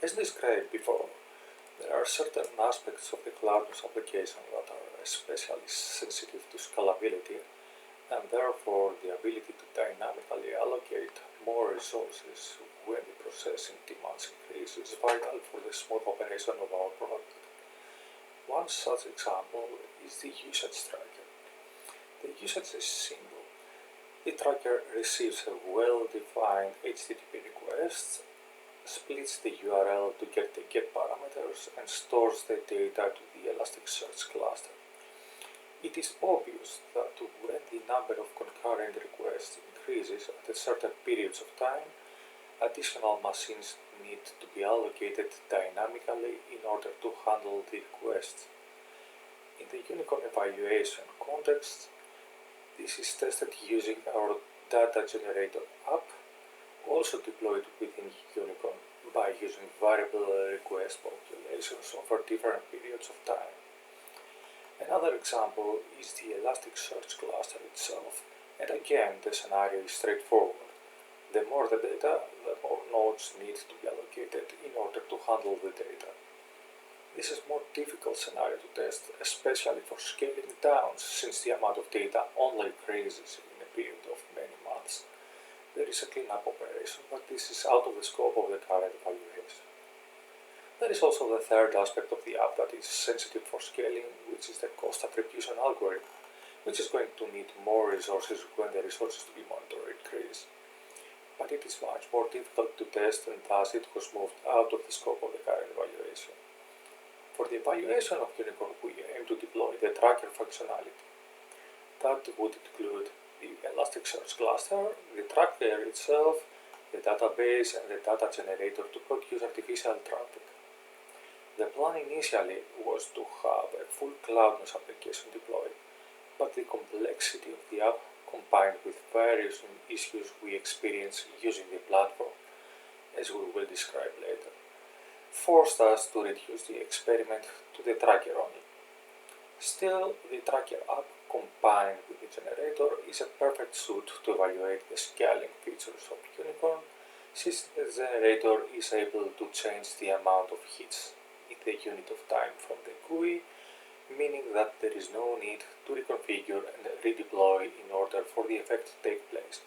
As described before, there are certain aspects of the cloudless application that are especially sensitive to scalability, and therefore the ability to dynamically allocate more resources when the processing demands increase is vital for the smooth operation of our product. One such example is the usage tracker. The usage is simple. The tracker receives a well-defined HTTP request, splits the URL to get the GET parameters, and stores the data to the Elasticsearch cluster. It is obvious that when the number of concurrent requests increases at certain periods of time, additional machines need to be allocated dynamically in order to handle the requests. In the Unicorn evaluation context, this is tested using our data generator app, also deployed within Unicorn by using variable request populations over different periods of time. Another example is the Elasticsearch cluster itself, and again the scenario is straightforward. The more the data, the more nodes need to be allocated in order to handle the data. This is a more difficult scenario to test, especially for scaling down, since the amount of data only increases in a period of many months. There is a cleanup operation, but this is out of the scope of the current evaluation. There is also the third aspect of the app that is sensitive for scaling, which is the cost attribution algorithm, which is going to need more resources when the resources to be monitored increase. But it is much more difficult to test, and thus it was moved out of the scope of the current evaluation. For the evaluation of Unicorn, we aim to deploy the tracker functionality. That would include the Elasticsearch cluster, the tracker itself, the database, and the data generator to produce artificial traffic. The plan initially was to have a full cloudless application deployed, but the complexity of the app, combined with various issues we experience using the platform, as we will describe later, forced us to reduce the experiment to the tracker only. Still, the tracker app combined with the generator is a perfect suit to evaluate the scaling features of Unicorn, since the generator is able to change the amount of hits in the unit of time from the GUI, meaning that there is no need to reconfigure and redeploy in order for the effect to take place.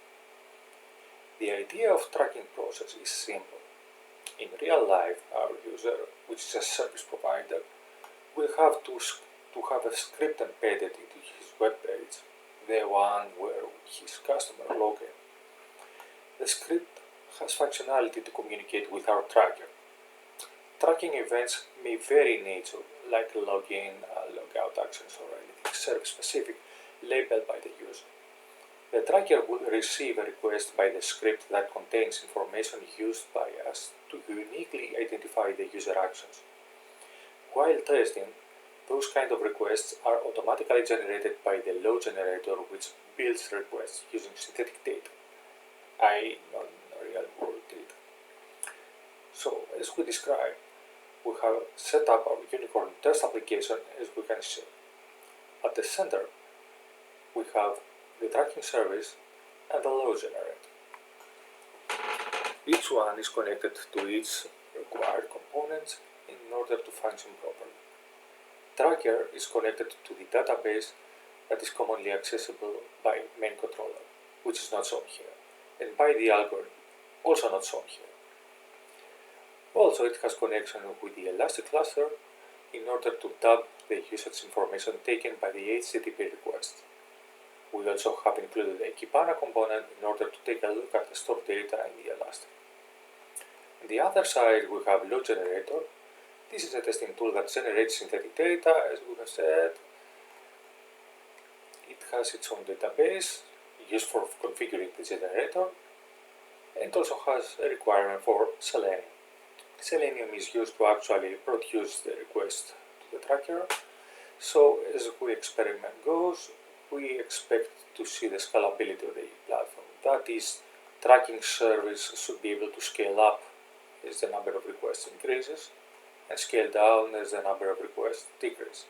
The idea of tracking process is simple. In real life, our user, which is a service provider, will have to have a script embedded into his web page, the one where his customer log in. The script has functionality to communicate with our tracker. Tracking events may vary in nature, like login, logout actions, or anything service-specific labeled by the user. The tracker will receive a request by the script that contains information used by us to uniquely identify the user actions. While testing, those kind of requests are automatically generated by the load generator, which builds requests using synthetic data, i.e. non-real-world data. So, as we described, we have set up our Unicorn test application as we can see. At the center, we have the tracking service and the load generator. Each one is connected to its required components in order to function properly. Tracker is connected to the database that is commonly accessible by main controller, which is not shown here, and by the algorithm, also not shown here. Also, it has connection with the Elastic cluster in order to dump the usage information taken by the HTTP request. We also have included a Kibana component in order to take a look at the stored data in the Elastic. On the other side, we have load generator. This is a testing tool that generates synthetic data, as we have said. It has its own database used for configuring the generator, and also has a requirement for Selenium. Selenium is used to actually produce the request to the tracker. So as the experiment goes, we expect to see the scalability of the platform. That is, tracking service should be able to scale up as the number of requests increases, and scale down as the number of requests decreases.